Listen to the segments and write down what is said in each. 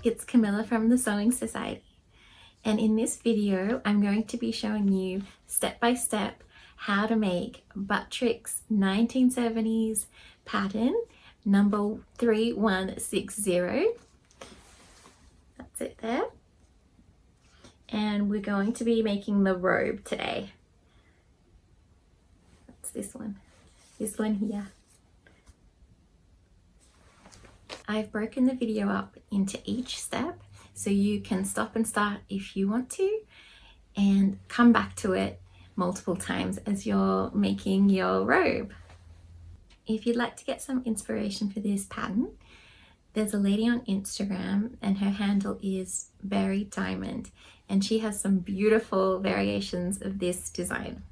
it's Camilla from the Sewing Society, and in this video I'm going to be showing you step by step how to make Butterick's 1970s pattern number 3160. That's it there. And we're going to be making the robe today. That's this one here. I've broken the video up into each step so you can stop and start if you want to and come back to it multiple times as you're making your robe. If you'd like to get some inspiration for this pattern, there's a lady on Instagram and her handle is Berry Diamond, and she has some beautiful variations of this design.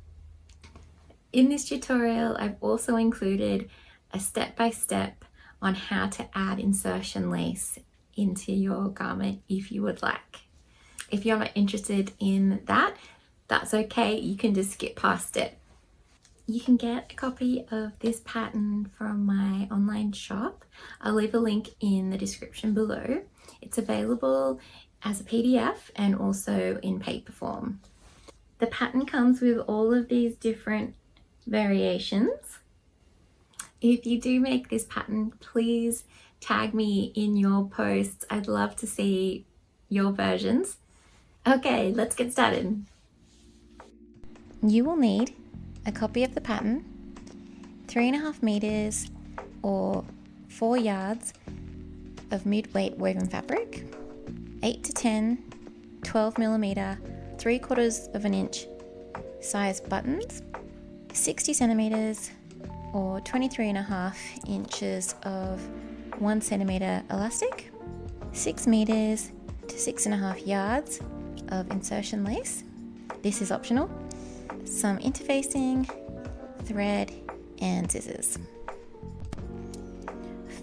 In this tutorial, I've also included a step-by-step on how to add insertion lace into your garment if you would like. If you're not interested in that, that's okay, you can just skip past it. You can get a copy of this pattern from my online shop. I'll leave a link in the description below. It's available as a PDF and also in paper form. The pattern comes with all of these different variations. If you do make this pattern, please tag me in your posts. I'd love to see your versions. Okay, let's get started. You will need a copy of the pattern, 3.5 meters or 4 yards of mid-weight woven fabric, 8 to 10 12mm 3/4 of an inch size buttons, 60 centimeters or 23.5 inches of 1 centimeter elastic, 6 meters to 6.5 yards of insertion lace. This is optional. Some interfacing, thread, and scissors.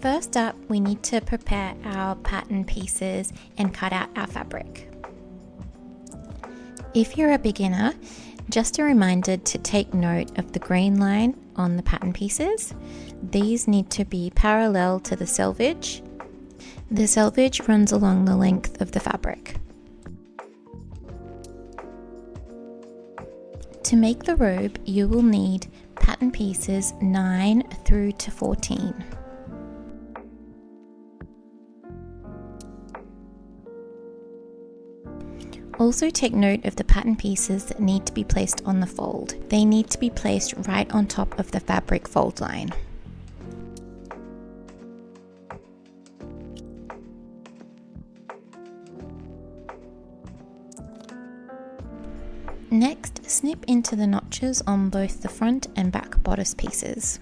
First up, we need to prepare our pattern pieces and cut out our fabric. If you're a beginner, just a reminder to take note of the green line on the pattern pieces. These need to be parallel to the selvage. The selvage runs along the length of the fabric. To make the robe, you will need pattern pieces 9 through to 14. Also take note of the pattern pieces that need to be placed on the fold. They need to be placed right on top of the fabric fold line. Next, snip into the notches on both the front and back bodice pieces.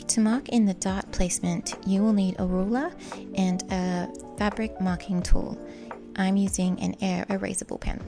To mark in the dart placement, you will need a ruler and a fabric marking tool. I'm using an air erasable pen.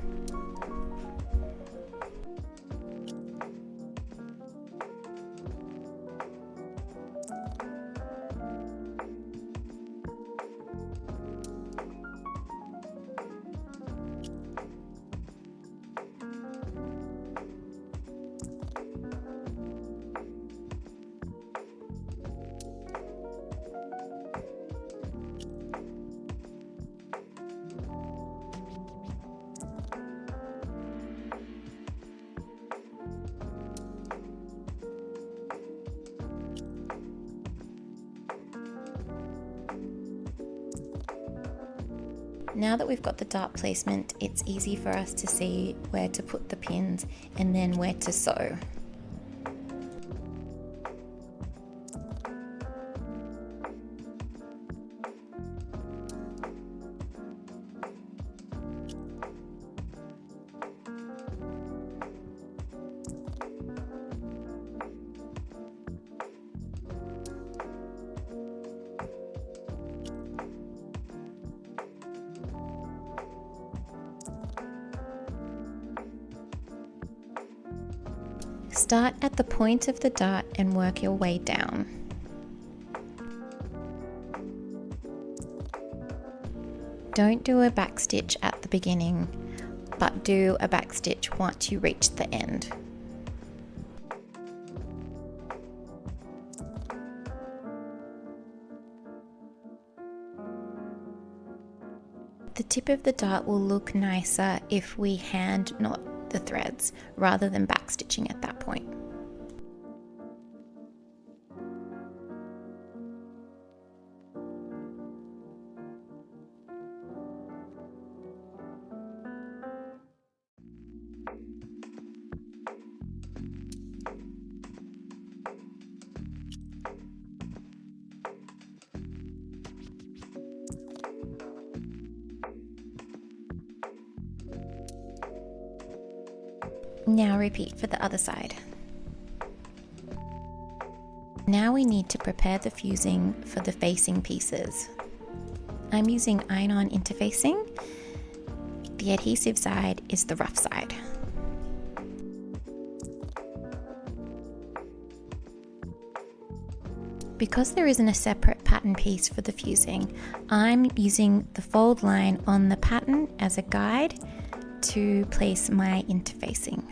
Now that we've got the dart placement, it's easy for us to see where to put the pins and then where to sew. Start at the point of the dart and work your way down. Don't do a back stitch at the beginning, but do a back stitch once you reach the end. The tip of the dart will look nicer if we hand knot the threads rather than back stitching at that point. Now repeat for the other side. Now we need to prepare the fusing for the facing pieces. I'm using iron-on interfacing. The adhesive side is the rough side. Because there isn't a separate pattern piece for the fusing, I'm using the fold line on the pattern as a guide to place my interfacing.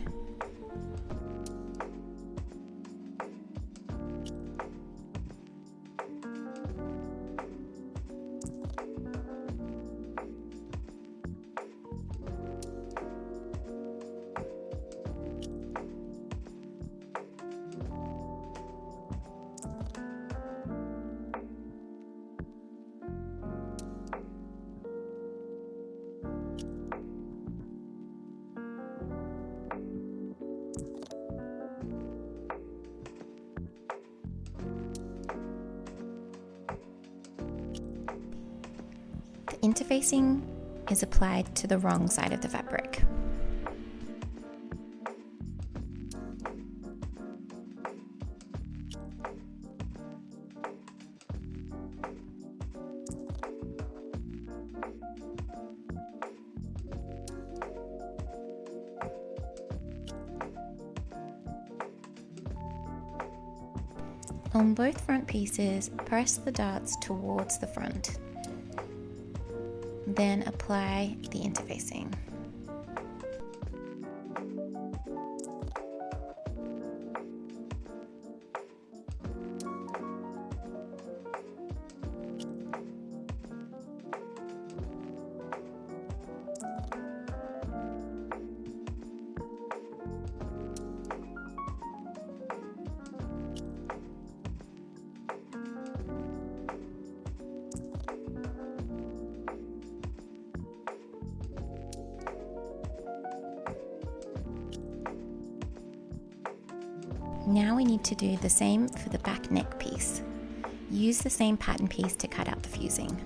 Interfacing is applied to the wrong side of the fabric. On both front pieces, press the darts towards the front. Then apply the interfacing. Now we need to do the same for the back neck piece. Use the same pattern piece to cut out the fusing.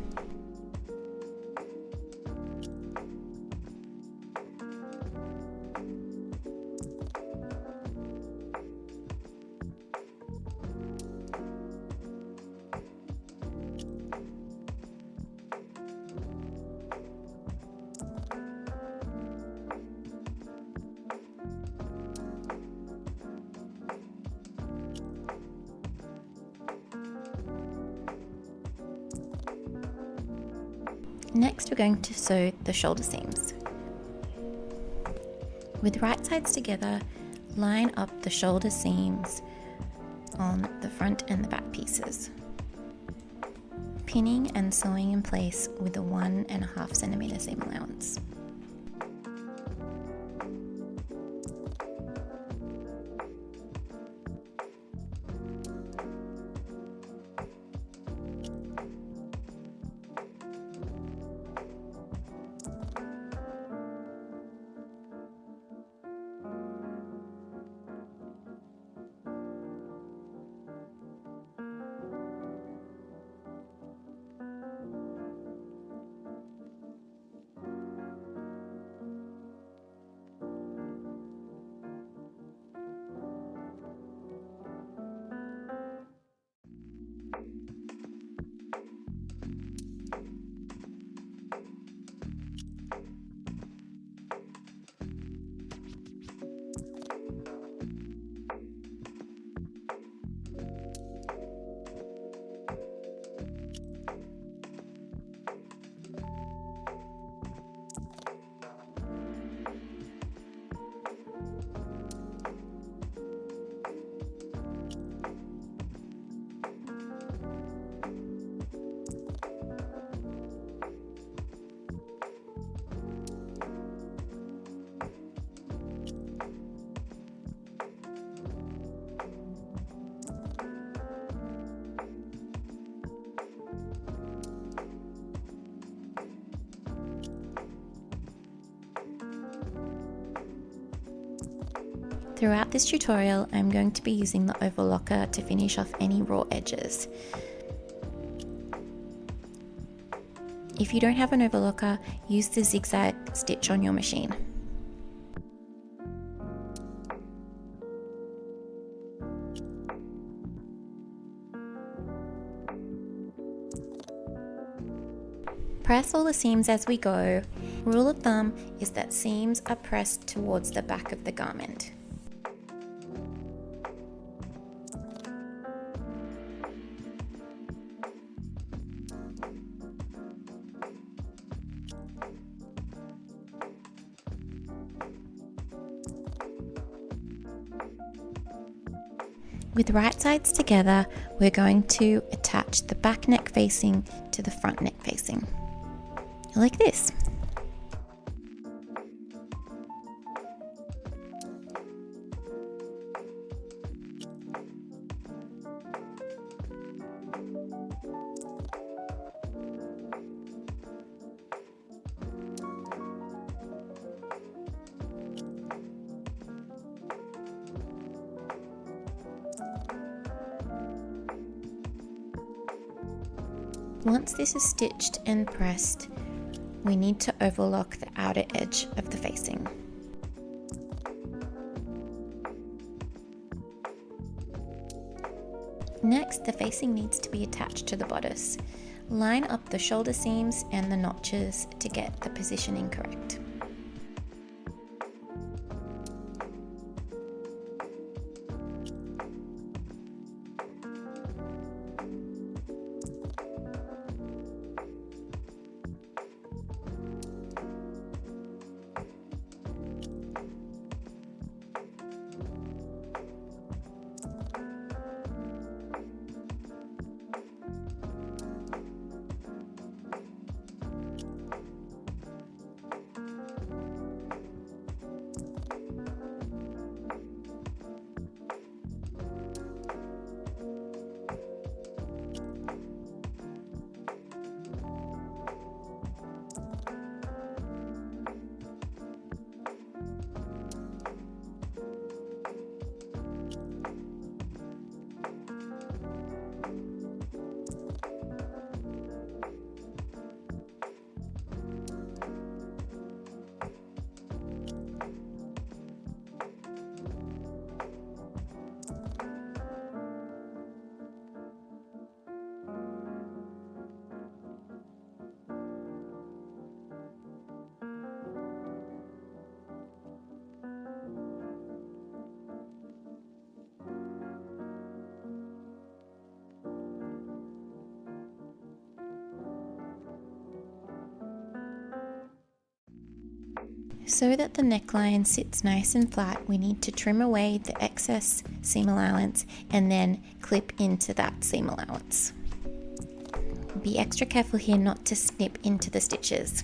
Next, we're going to sew the shoulder seams. With right sides together, line up the shoulder seams on the front and the back pieces, pinning and sewing in place with a 1.5 centimeter seam allowance. Throughout this tutorial, I'm going to be using the overlocker to finish off any raw edges. If you don't have an overlocker, use the zigzag stitch on your machine. Press all the seams as we go. Rule of thumb is that seams are pressed towards the back of the garment. With right sides together, we're going to attach the back neck facing to the front neck facing, like this. Once this is stitched and pressed, we need to overlock the outer edge of the facing. Next, the facing needs to be attached to the bodice. Line up the shoulder seams and the notches to get the positioning correct. So that the neckline sits nice and flat, we need to trim away the excess seam allowance and then clip into that seam allowance. Be extra careful here not to snip into the stitches.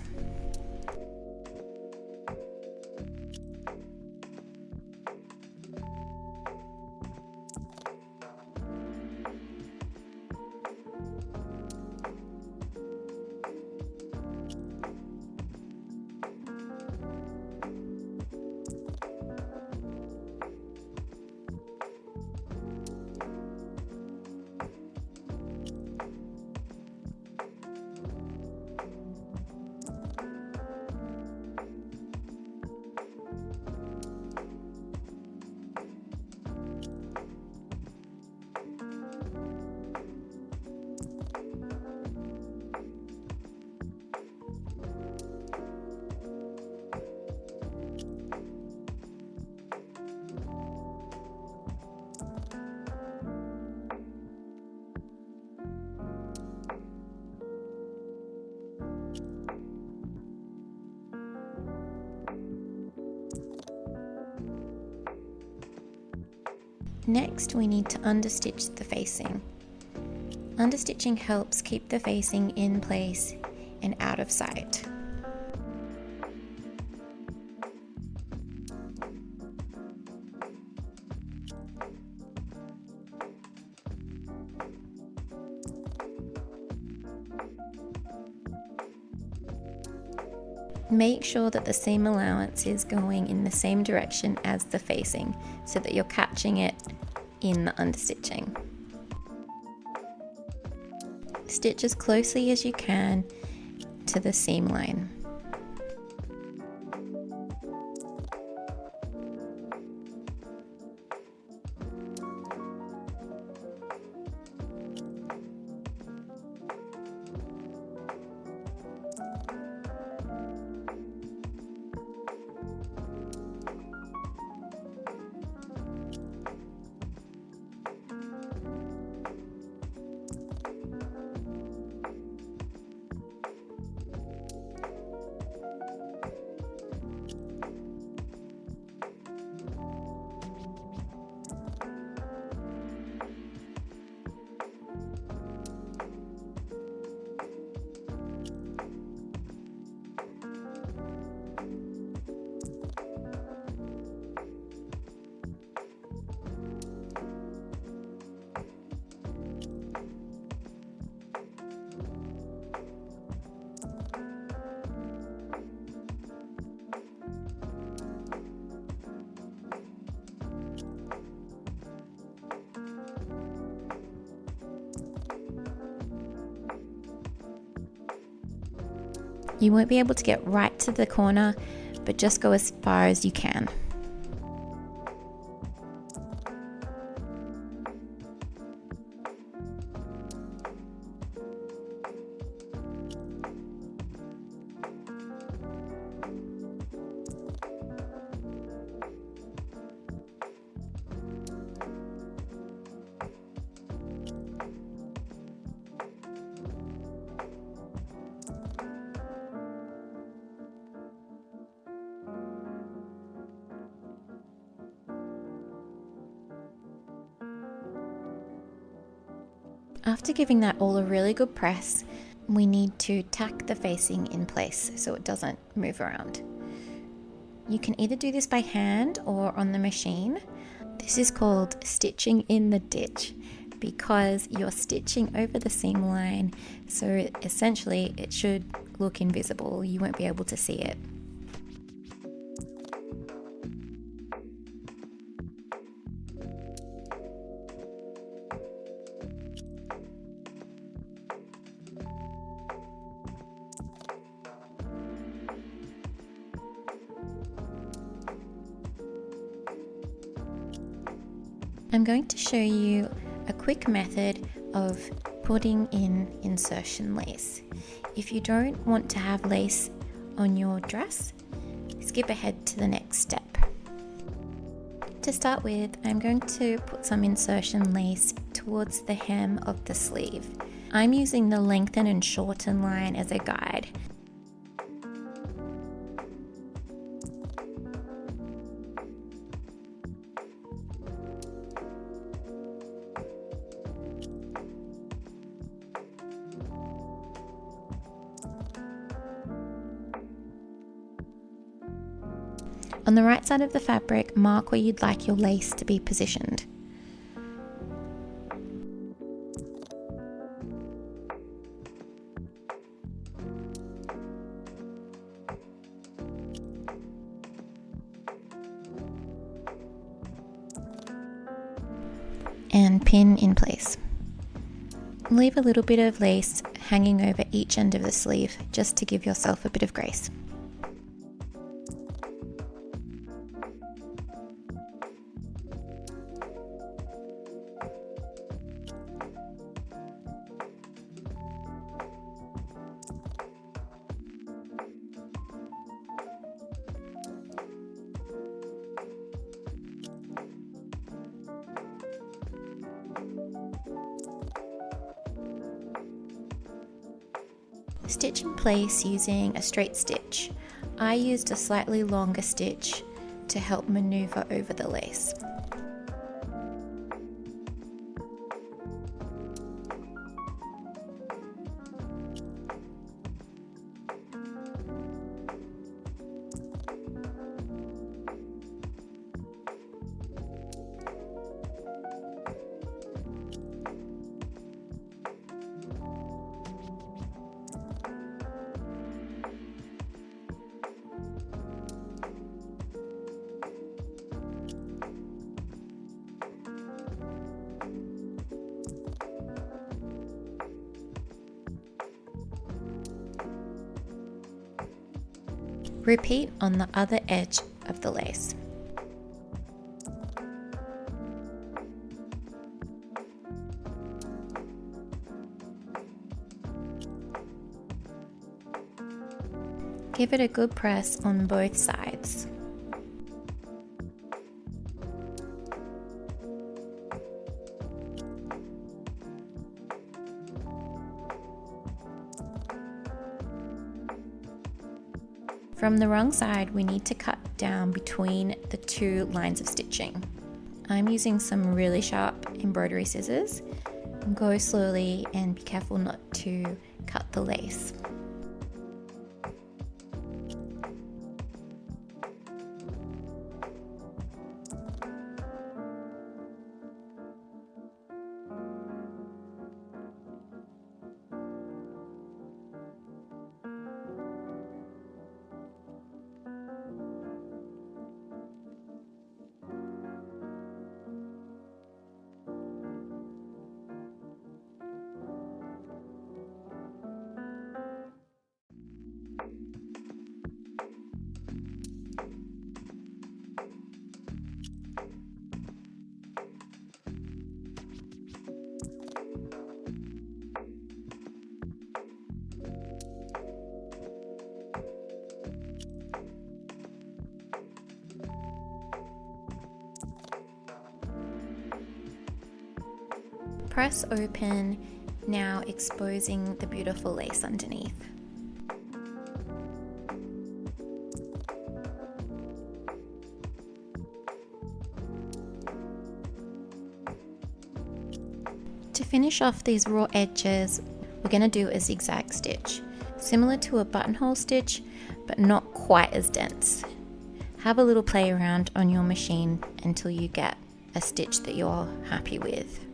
Next, we need to understitch the facing. Understitching helps keep the facing in place and out of sight. Make sure that the seam allowance is going in the same direction as the facing so that you're catching it in the understitching. Stitch as closely as you can to the seam line. You won't be able to get right to the corner, but just go as far as you can. After giving that all a really good press, we need to tack the facing in place so it doesn't move around. You can either do this by hand or on the machine. This is called stitching in the ditch because you're stitching over the seam line, so essentially it should look invisible. You won't be able to see it. I'm going to show you a quick method of putting in insertion lace. If you don't want to have lace on your dress, skip ahead to the next step. To start with, I'm going to put some insertion lace towards the hem of the sleeve. I'm using the lengthen and shorten line as a guide. On the right side of the fabric, mark where you'd like your lace to be positioned. And pin in place. Leave a little bit of lace hanging over each end of the sleeve just to give yourself a bit of grace. Stitch in place using a straight stitch. I used a slightly longer stitch to help maneuver over the lace. Repeat on the other edge of the lace. Give it a good press on both sides. From the wrong side, we need to cut down between the two lines of stitching. I'm using some really sharp embroidery scissors. Go slowly and be careful not to cut the lace. Press open, now exposing the beautiful lace underneath. To finish off these raw edges, we're going to do a zigzag stitch, similar to a buttonhole stitch, but not quite as dense. Have a little play around on your machine until you get a stitch that you're happy with.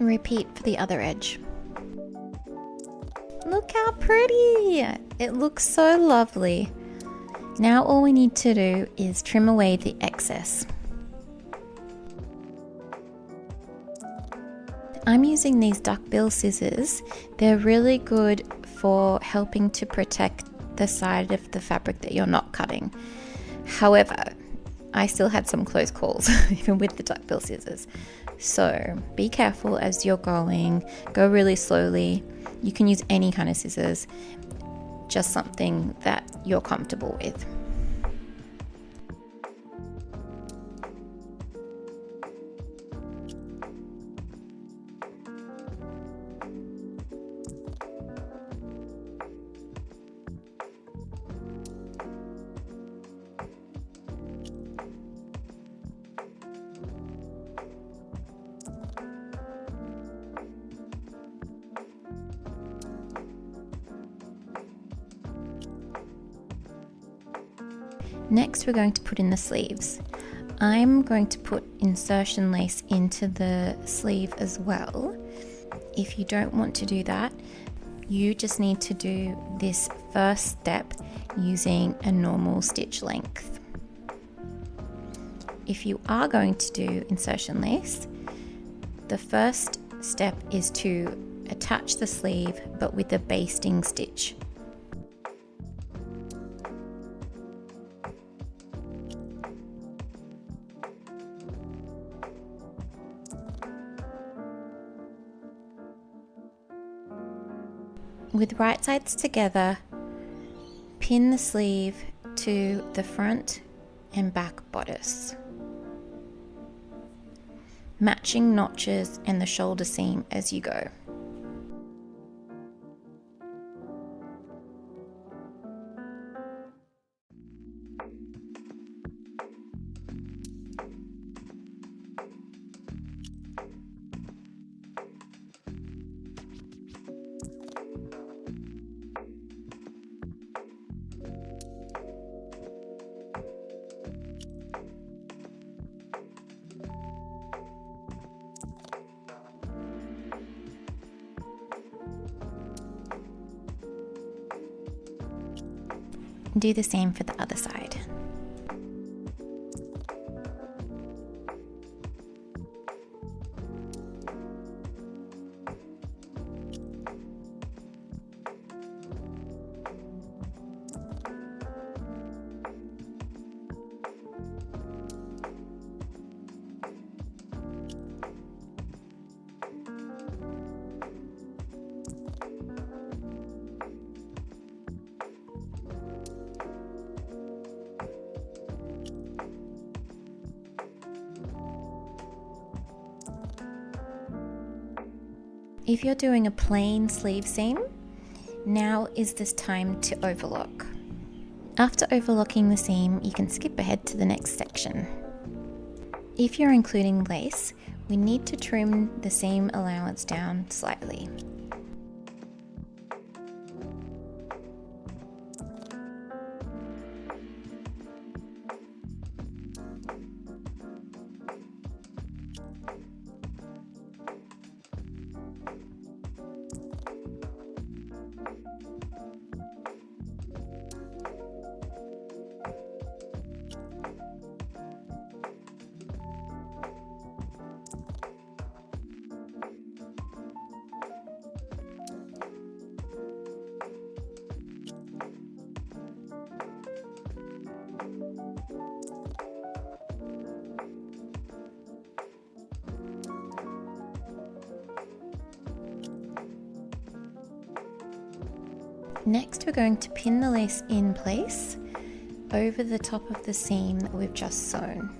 Repeat for the other edge. Look how pretty! It looks so lovely. Now all we need to do is trim away the excess. I'm using these duckbill scissors. They're really good for helping to protect the side of the fabric that you're not cutting. However, I still had some close calls, even with the duckbill scissors. So be careful as you're going, go really slowly. You can use any kind of scissors, just something that you're comfortable with. Next, we're going to put in the sleeves. I'm going to put insertion lace into the sleeve as well. If you don't want to do that, you just need to do this first step using a normal stitch length. If you are going to do insertion lace, the first step is to attach the sleeve but with a basting stitch. With right sides together, pin the sleeve to the front and back bodice, matching notches and the shoulder seam as you go. Do the same for the other side. If you're doing a plain sleeve seam, now is this time to overlock. After overlocking the seam, you can skip ahead to the next section. If you're including lace, we need to trim the seam allowance down slightly. Next, we're going to pin the lace in place over the top of the seam that we've just sewn.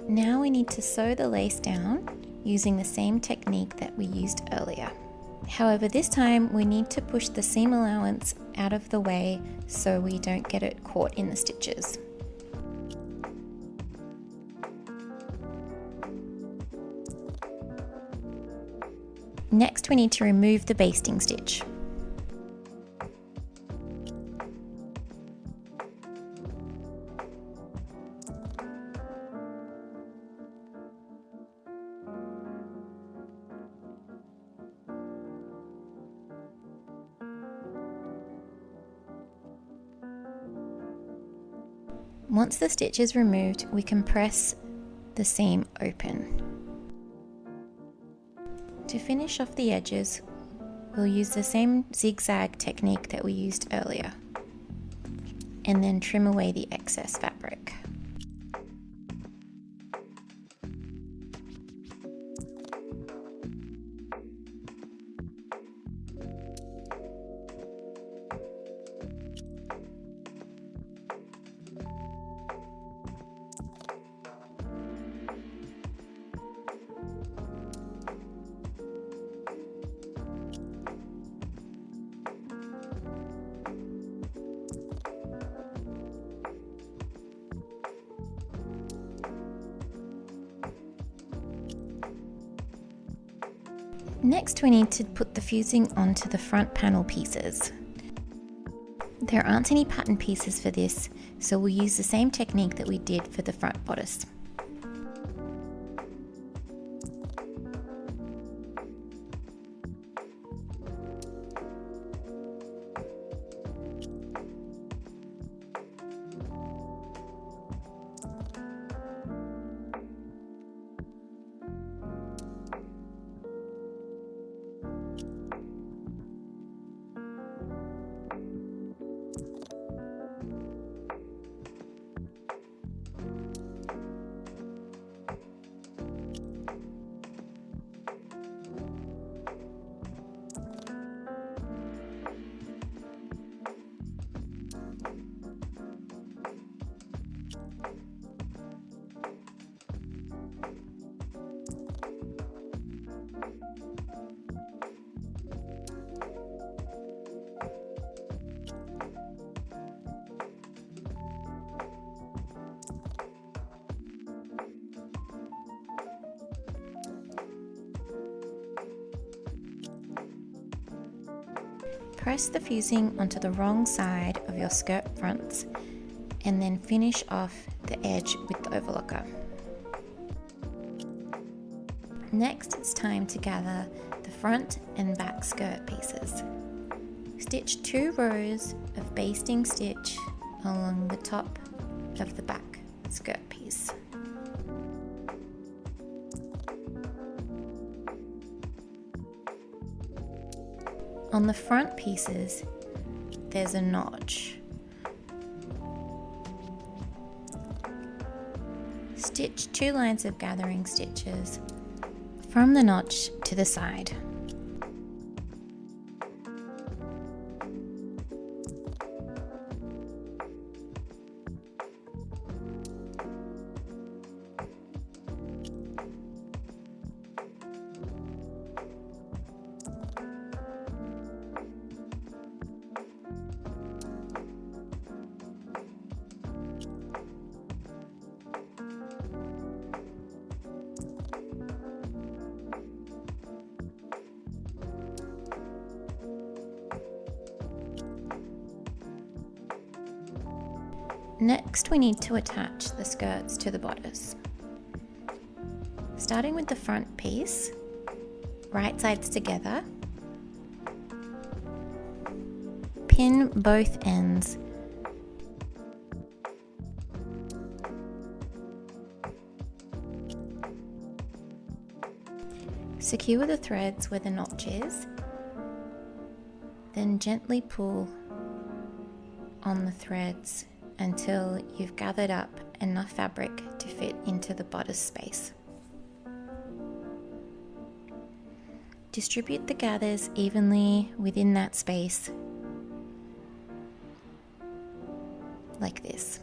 Now we need to sew the lace down using the same technique that we used earlier. However, this time we need to push the seam allowance out of the way so we don't get it caught in the stitches. Next, we need to remove the basting stitch. Once the stitch is removed, we can press the seam open. To finish off the edges, we'll use the same zigzag technique that we used earlier, and then trim away the excess fabric. Next, we need to put the fusing onto the front panel pieces. There aren't any pattern pieces for this, so we'll use the same technique that we did for the front bodice. Press the fusing onto the wrong side of your skirt fronts and then finish off the edge with the overlocker. Next, it's time to gather the front and back skirt pieces. Stitch 2 rows of basting stitch along the top of the back skirt piece. On the front pieces, there's a notch. Stitch 2 lines of gathering stitches from the notch to the side. Next, we need to attach the skirts to the bodice. Starting with the front piece, right sides together, pin both ends, secure the threads where the notch is, then gently pull on the threads until you've gathered up enough fabric to fit into the bodice space. Distribute the gathers evenly within that space, like this.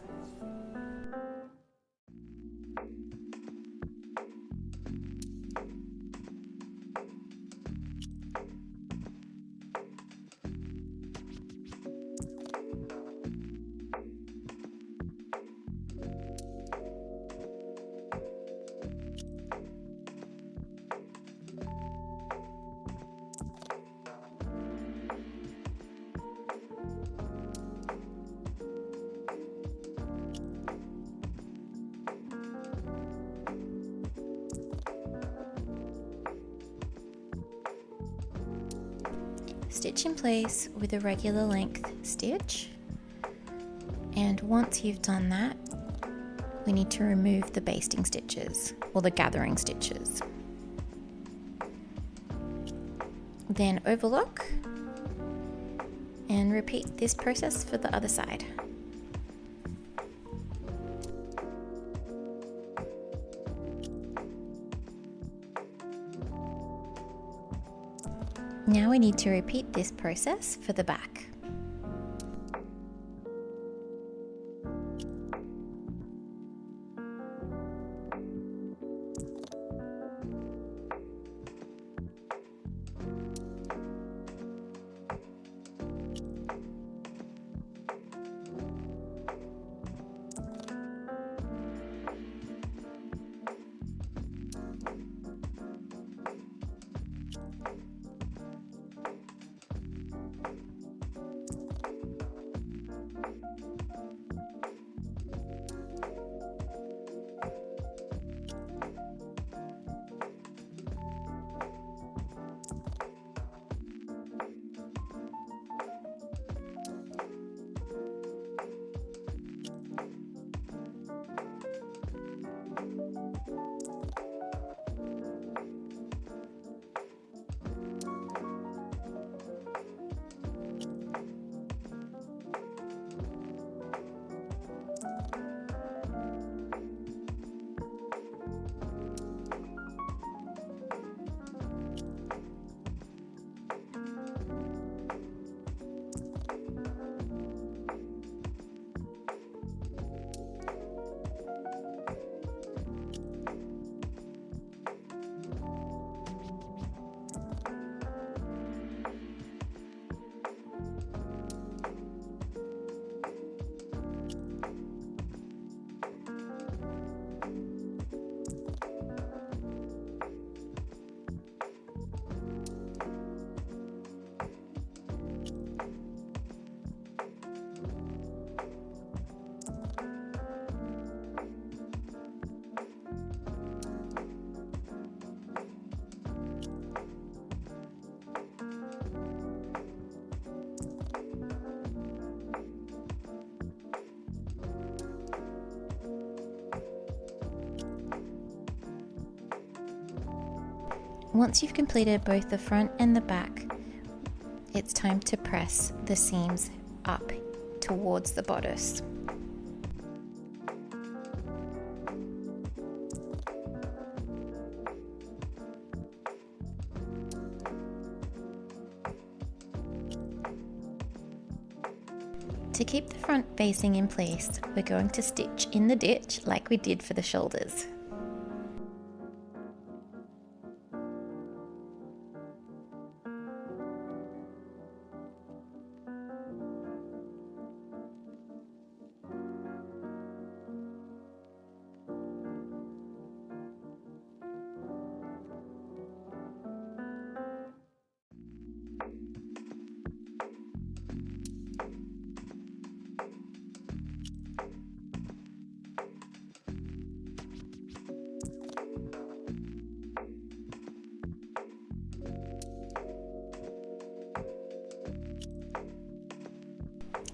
Stitch in place with a regular length stitch, and once you've done that, we need to remove the basting stitches or the gathering stitches. Then overlock and repeat this process for the other side. Now we need to repeat this process for the back. Once you've completed both the front and the back, it's time to press the seams up towards the bodice. To keep the front facing in place, we're going to stitch in the ditch like we did for the shoulders.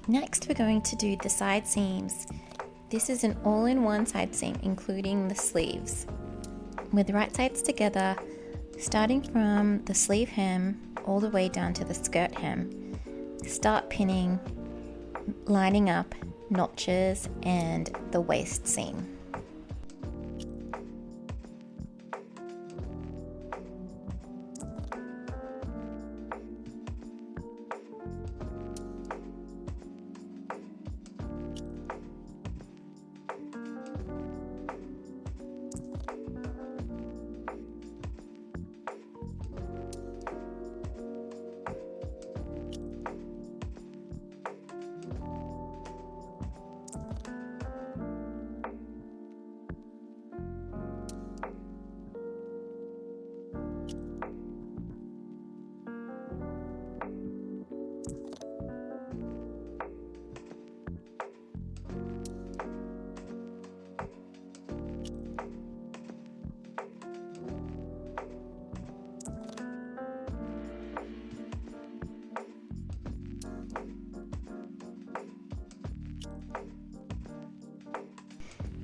Next, we're going to do the side seams. This is an all-in-one side seam, including the sleeves. With right sides together, starting from the sleeve hem all the way down to the skirt hem. Start pinning, lining up notches and the waist seam.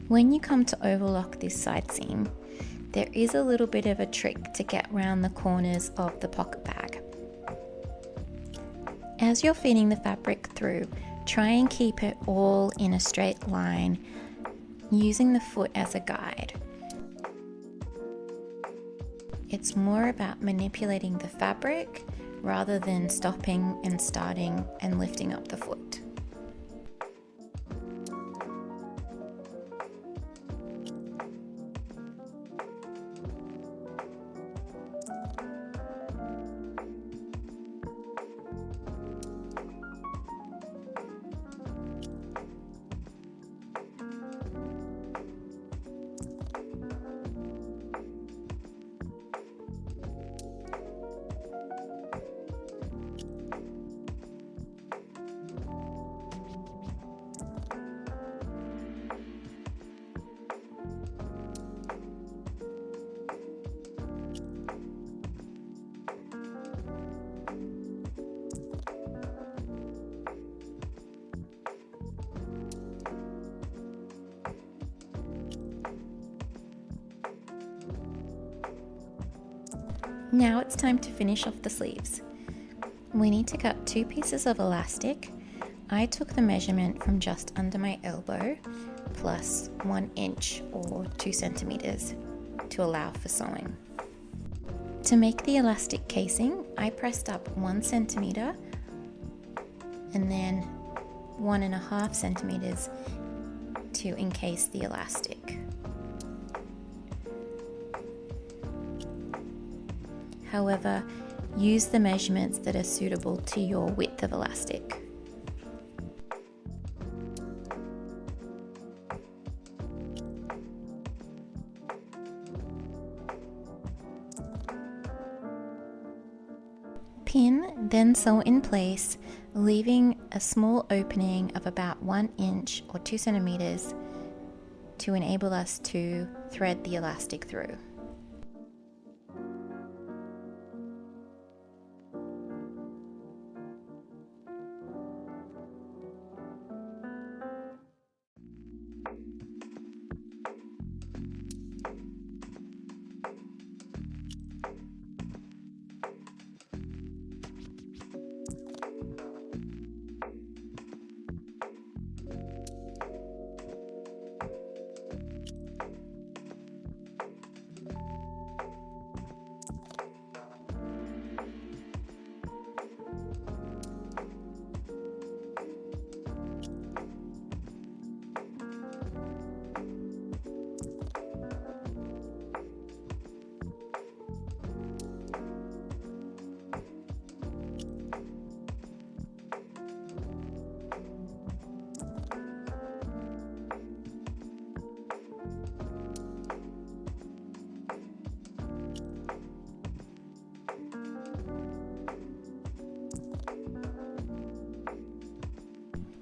When you come to overlock this side seam, there is a little bit of a trick to get around the corners of the pocket bag. As you're feeding the fabric through, try and keep it all in a straight line, using the foot as a guide. It's more about manipulating the fabric rather than stopping and starting and lifting up the foot. Now it's time to finish off the sleeves. We need to cut 2 pieces of elastic. I took the measurement from just under my elbow plus 1 inch or 2 centimeters to allow for sewing. To make the elastic casing, I pressed up 1 centimeter and then 1.5 centimeters to encase the elastic. However, use the measurements that are suitable to your width of elastic. Pin, then sew in place, leaving a small opening of about 1 inch or 2 centimeters to enable us to thread the elastic through.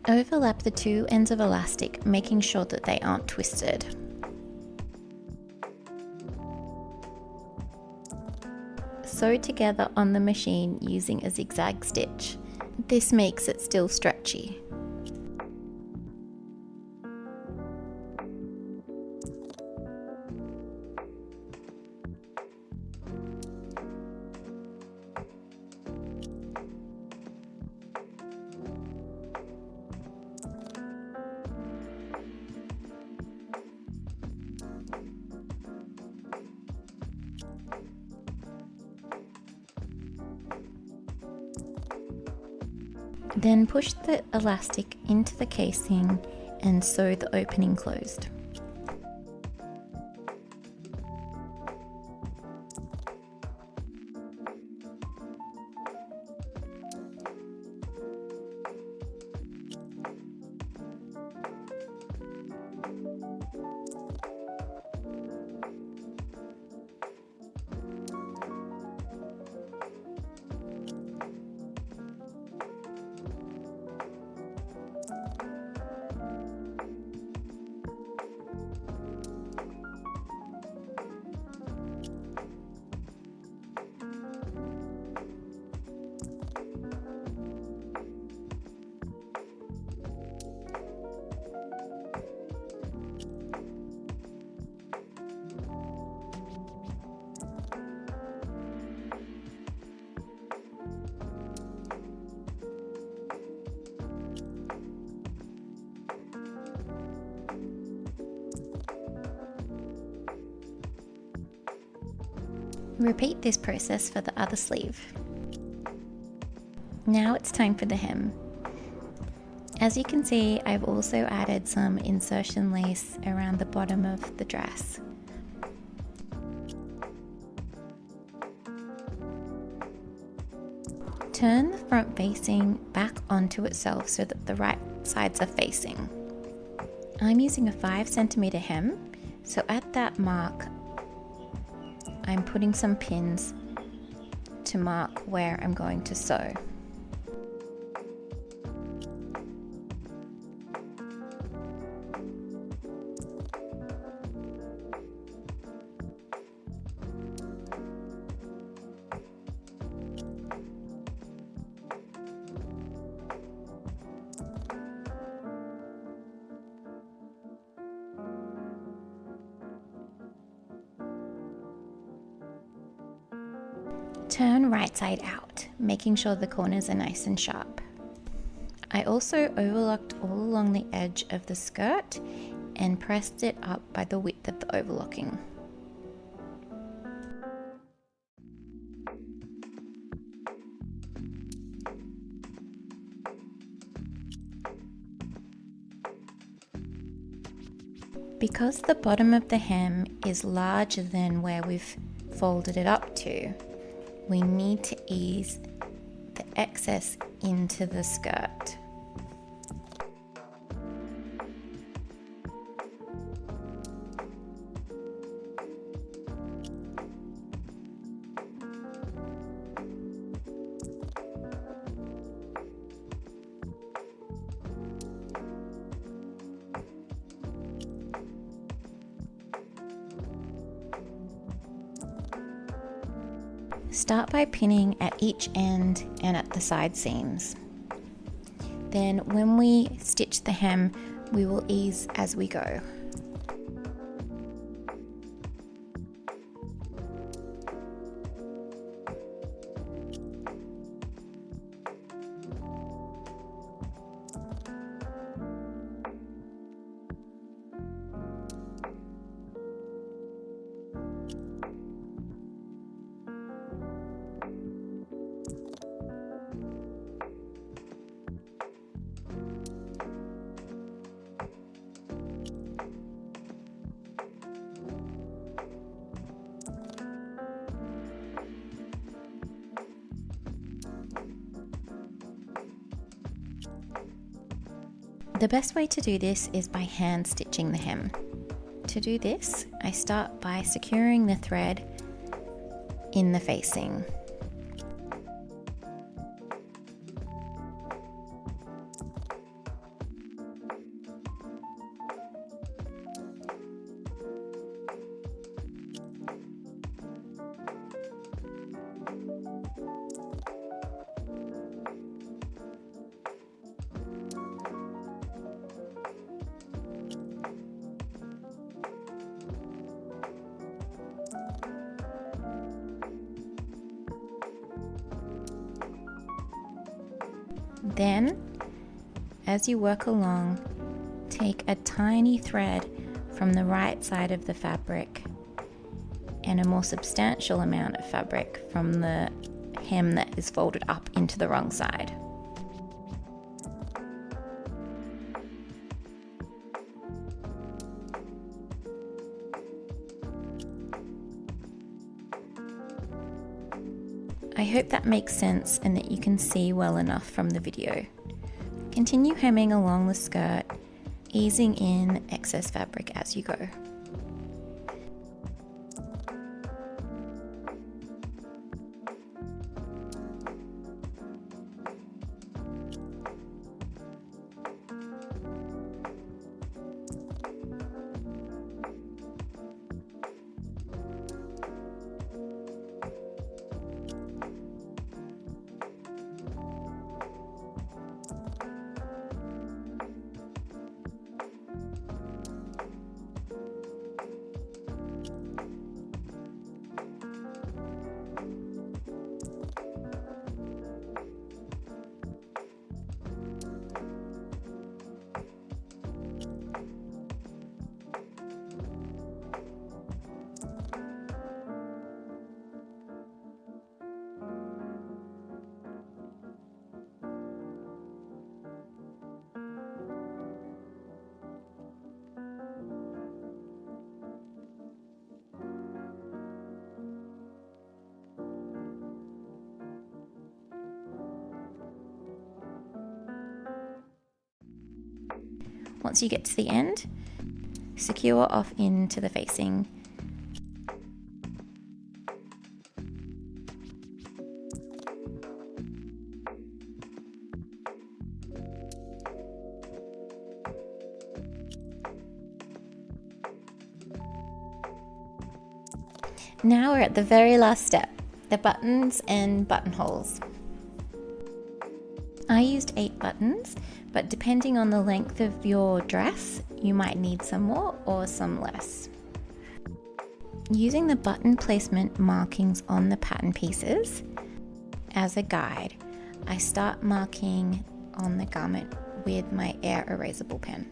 Overlap the two ends of elastic, making sure that they aren't twisted. Sew together on the machine using a zigzag stitch. This makes it still stretchy. Then push the elastic into the casing and sew the opening closed. Repeat this process for the other sleeve. Now it's time for the hem. As you can see, I've also added some insertion lace around the bottom of the dress. Turn the front facing back onto itself so that the right sides are facing. I'm using a 5cm hem, so at that mark, I'm putting some pins to mark where I'm going to sew. Turn right side out, making sure the corners are nice and sharp. I also overlocked all along the edge of the skirt and pressed it up by the width of the overlocking. Because the bottom of the hem is larger than where we've folded it up to, we need to ease the excess into the skirt. Start by pinning at each end and at the side seams. Then when we stitch the hem, we will ease as we go. The best way to do this is by hand stitching the hem. To do this, I start by securing the thread in the facing. Then, as you work along, take a tiny thread from the right side of the fabric and a more substantial amount of fabric from the hem that is folded up into the wrong side. I hope that makes sense and that you can see well enough from the video. Continue hemming along the skirt, easing in excess fabric as you go. Once you get to the end, secure off into the facing. Now we're at the very last step, the buttons and buttonholes. I used 8 buttons, but depending on the length of your dress, you might need some more or some less. Using the button placement markings on the pattern pieces as a guide, I start marking on the garment with my air erasable pen.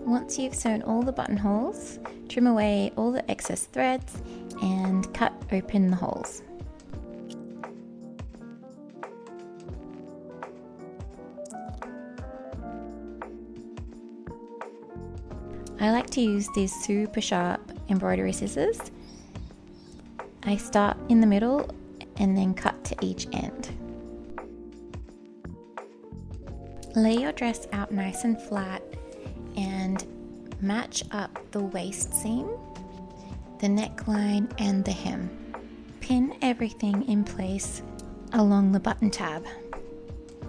Once you've sewn all the buttonholes, trim away all the excess threads and cut open the holes. I like to use these super sharp embroidery scissors. I start in the middle and then cut to each end. Lay your dress out nice and flat and match up the waist seam, the neckline and the hem. Pin everything in place along the button tab.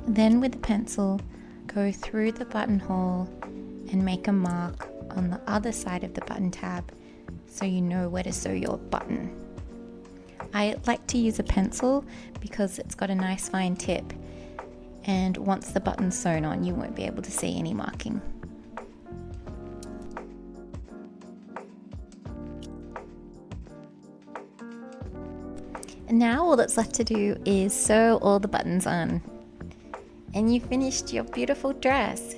Then with the pencil, go through the buttonhole and make a mark on the other side of the button tab so you know where to sew your button. I like to use a pencil because it's got a nice fine tip, and once the button's sewn on you won't be able to see any marking. And now all that's left to do is sew all the buttons on. and you finished your beautiful dress.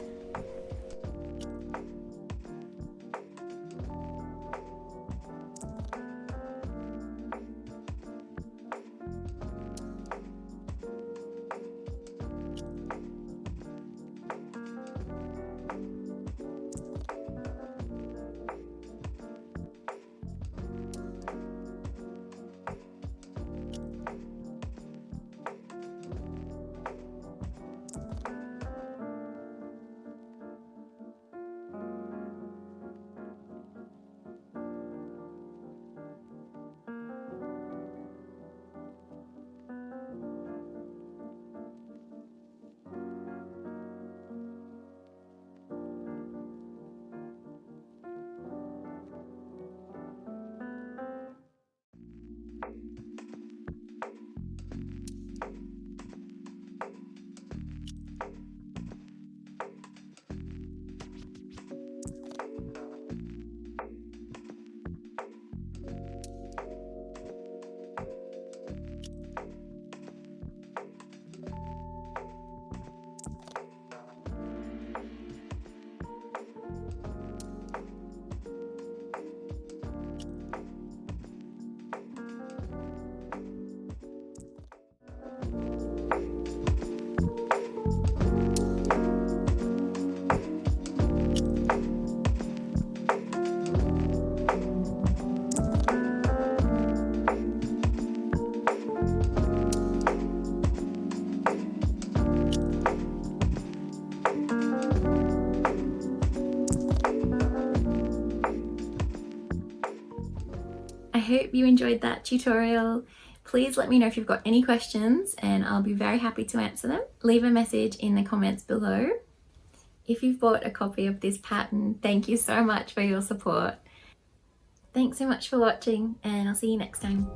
I hope you enjoyed that tutorial. Please let me know if you've got any questions and I'll be very happy to answer them. Leave a message in the comments below. If you've bought a copy of this pattern, thank you so much for your support. Thanks so much for watching, and I'll see you next time.